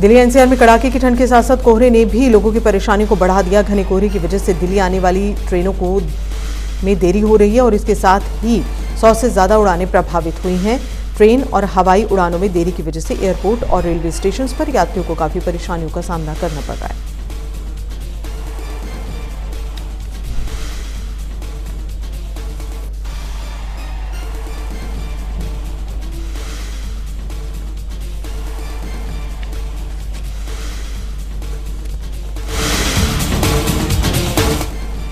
Delhi NCR में कड़ाके की ठंड के साथ साथ कोहरे ने भी लोगों की परेशानी को बढ़ा दिया। घने कोहरे की वजह से दिल्ली आने वाली ट्रेनों को में देरी हो रही है और इसके साथ ही 100 से ज्यादा उड़ानें प्रभावित हुई हैं। ट्रेन और हवाई उड़ानों में देरी की वजह से एयरपोर्ट और रेलवे स्टेशन पर यात्रियों को काफी परेशानियों का सामना करना पड़ रहा है।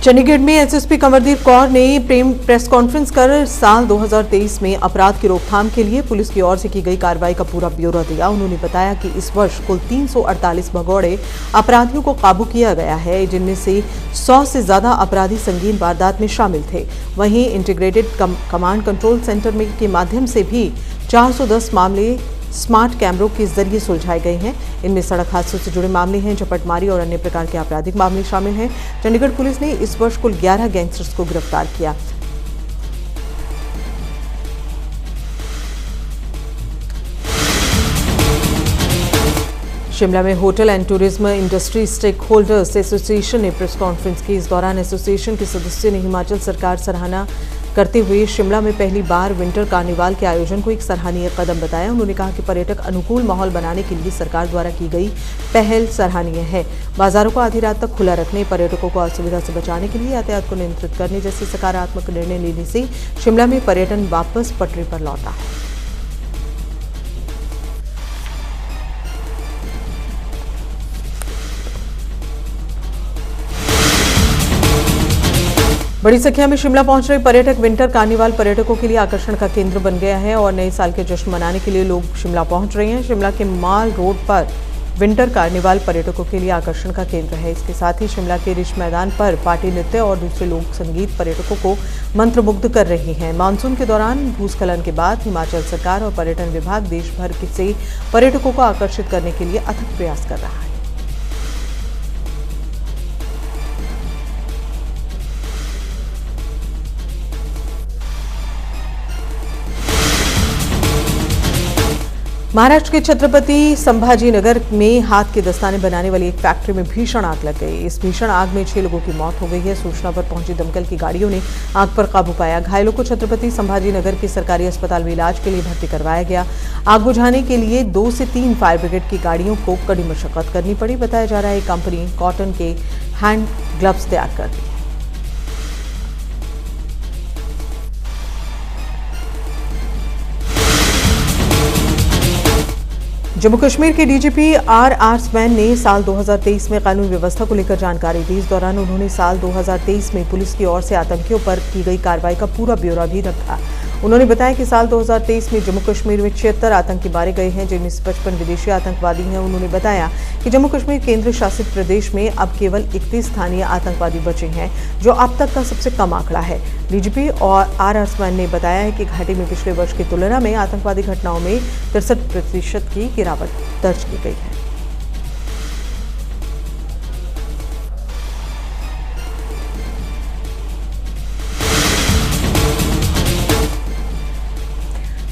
चंडीगढ़ में एसएसपी कंवरदीप कौर ने प्रेस कॉन्फ्रेंस कर साल 2023 में अपराध की रोकथाम के लिए पुलिस की ओर से की गई कार्रवाई का पूरा ब्यौरा दिया। उन्होंने बताया कि इस वर्ष कुल 348 भगौड़े अपराधियों को काबू किया गया है, जिनमें से 100 से ज्यादा अपराधी संगीन वारदात में शामिल थे। वहीं इंटीग्रेटेड कमांड कंट्रोल सेंटर के माध्यम से भी 410 मामले स्मार्ट कैमरों के जरिए सुलझाए गए हैं। इनमें सड़क हादसों से जुड़े मामले हैं, झपटमारी और अन्य प्रकार के आपराधिक मामले शामिल हैं। चंडीगढ़ पुलिस ने इस वर्ष कुल 11 गैंगस्टर्स को गिरफ्तार किया। शिमला में hotel and tourism industry stake holders association ने प्रेस कॉन्फ्रेंस की। इस दौरान एसोसिएशन के सदस्यों ने हिमाचल सरकार सराहना करते हुए शिमला में पहली बार विंटर कार्निवाल के आयोजन को एक सराहनीय कदम बताया। उन्होंने कहा कि पर्यटक अनुकूल माहौल बनाने के लिए सरकार द्वारा की गई पहल सराहनीय है। बाजारों को आधी रात तक खुला रखने, पर्यटकों को असुविधा से बचाने के लिए यातायात को नियंत्रित करने जैसे सकारात्मक निर्णय लेने से शिमला में पर्यटन वापस पटरी पर लौटा है। बड़ी संख्या में शिमला पहुंच रहे पर्यटक विंटर कार्निवाल पर्यटकों के लिए आकर्षण का केंद्र बन गया है और नए साल के जश्न मनाने के लिए लोग शिमला पहुंच रहे हैं। शिमला के माल रोड पर विंटर कार्निवाल पर्यटकों के लिए आकर्षण का केंद्र है। इसके साथ ही शिमला के रिज मैदान पर पार्टी नृत्य और दूसरे लोक संगीत पर्यटकों को मंत्रमुग्ध कर रही हैं। मानसून के दौरान भूस्खलन के बाद हिमाचल सरकार और पर्यटन विभाग देश भर से पर्यटकों को आकर्षित करने के लिए अथक प्रयास कर रहा है। महाराष्ट्र के छत्रपति संभाजी नगर में हाथ के दस्ताने बनाने वाली एक फैक्ट्री में भीषण आग लग गई। इस भीषण आग में 6 लोगों की मौत हो गई है। सूचना पर पहुंची दमकल की गाड़ियों ने आग पर काबू पाया। घायलों को छत्रपति संभाजी नगर के सरकारी अस्पताल में इलाज के लिए भर्ती करवाया गया। आग बुझाने के लिए 2 से 3 फायर ब्रिगेड की गाड़ियों को कड़ी मशक्कत करनी पड़ी। बताया जा रहा है कंपनी कॉटन के हैंड ग्लव्स तैयार कर रही है। जम्मू कश्मीर के डीजीपी आर स्वैन ने साल 2023 में कानून व्यवस्था को लेकर जानकारी दी। इस दौरान उन्होंने साल 2023 में पुलिस की ओर से आतंकियों पर की गई कार्रवाई का पूरा ब्यौरा भी रखा। उन्होंने बताया कि साल 2023 में जम्मू कश्मीर में 76 आतंकी मारे गए हैं, जिनमें से 55 विदेशी आतंकवादी हैं। उन्होंने बताया कि जम्मू कश्मीर केंद्र शासित प्रदेश में अब केवल 31 स्थानीय आतंकवादी बचे हैं, जो अब तक का सबसे कम आंकड़ा है। डीजीपी और आर स्वैन ने बताया है कि घाटी में पिछले वर्ष की तुलना में आतंकवादी घटनाओं में 63% की गिरावट दर्ज की गई है।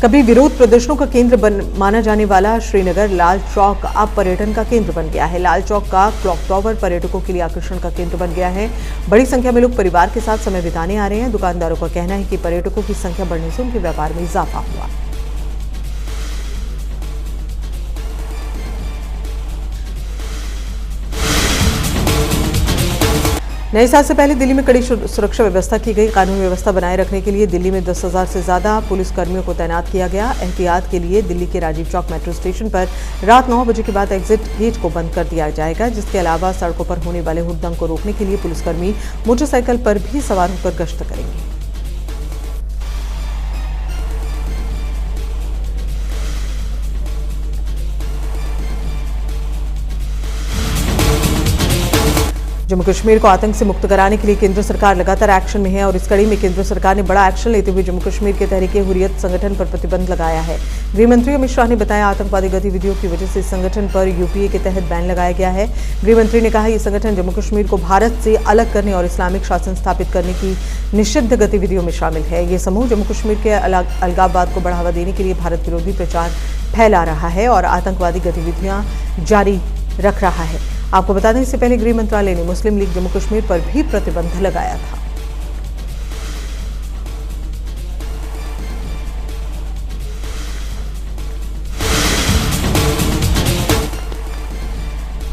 कभी विरोध प्रदर्शनों का केंद्र माना जाने वाला श्रीनगर लाल चौक अब पर्यटन का केंद्र बन गया है। लाल चौक का क्लॉक टावर पर्यटकों के लिए आकर्षण का केंद्र बन गया है। बड़ी संख्या में लोग परिवार के साथ समय बिताने आ रहे हैं। दुकानदारों का कहना है कि पर्यटकों की संख्या बढ़ने से उनके व्यापार में इजाफा हुआ। नए साल से पहले दिल्ली में कड़ी सुरक्षा व्यवस्था की गई। कानून व्यवस्था बनाए रखने के लिए दिल्ली में 10,000 से ज्यादा पुलिसकर्मियों को तैनात किया गया। एहतियात के लिए दिल्ली के राजीव चौक मेट्रो स्टेशन पर रात 9 बजे के बाद एग्जिट गेट को बंद कर दिया जाएगा। जिसके अलावा सड़कों पर होने वाले हुड़दंग को रोकने के लिए पुलिसकर्मी मोटरसाइकिल पर भी सवार होकर गश्त करेंगे। जम्मू कश्मीर को आतंक से मुक्त कराने के लिए केंद्र सरकार लगातार एक्शन में है और इस कड़ी में केंद्र सरकार ने बड़ा एक्शन लेते हुए जम्मू कश्मीर के तहरीक-ए-हुर्रियत संगठन पर प्रतिबंध लगाया है। गृह मंत्री अमित शाह ने बताया, आतंकवादी गतिविधियों की वजह से इस संगठन पर यूपीए के तहत बैन लगाया गया है। गृह मंत्री ने कहा, ये संगठन जम्मू कश्मीर को भारत से अलग करने और इस्लामिक शासन स्थापित करने की निषिद्ध गतिविधियों में शामिल है। ये समूह जम्मू कश्मीर के अलगाववाद को बढ़ावा देने के लिए भारत विरोधी प्रचार फैला रहा है और आतंकवादी गतिविधियां जारी रख रहा है। आपको बता दें, इससे पहले गृह मंत्रालय ने मुस्लिम लीग जम्मू कश्मीर पर भी प्रतिबंध लगाया था।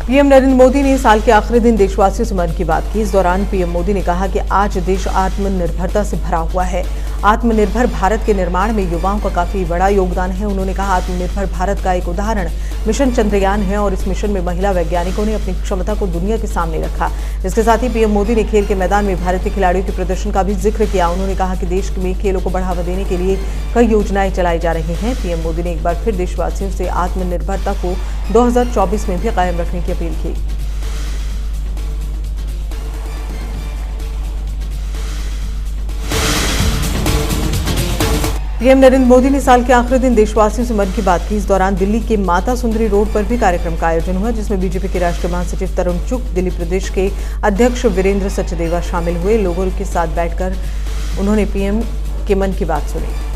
पीएम नरेंद्र मोदी ने साल के आखिरी दिन देशवासियों से मन की बात की। इस दौरान पीएम मोदी ने कहा कि आज देश आत्मनिर्भरता से भरा हुआ है। आत्मनिर्भर भारत के निर्माण में युवाओं का काफी बड़ा योगदान है। उन्होंने कहा, आत्मनिर्भर भारत का एक उदाहरण मिशन चंद्रयान है और इस मिशन में महिला वैज्ञानिकों ने अपनी क्षमता को दुनिया के सामने रखा। इसके साथ ही पीएम मोदी ने खेल के मैदान में भारतीय खिलाड़ियों के प्रदर्शन का भी जिक्र किया। उन्होंने कहा कि देश में खेलों को बढ़ावा देने के लिए कई योजनाएं चलाई जा रही हैं। पीएम मोदी ने एक बार फिर देशवासियों से आत्मनिर्भरता को 2024 में भी कायम रखने की अपील की। पीएम नरेंद्र मोदी ने साल के आखिरी दिन देशवासियों से मन की बात की। इस दौरान दिल्ली के माता सुंदरी रोड पर भी कार्यक्रम का आयोजन हुआ, जिसमें बीजेपी के राष्ट्रीय महासचिव तरुण चुग, दिल्ली प्रदेश के अध्यक्ष वीरेंद्र सचदेवा शामिल हुए। लोगों के साथ बैठकर उन्होंने पीएम के मन की बात सुनी।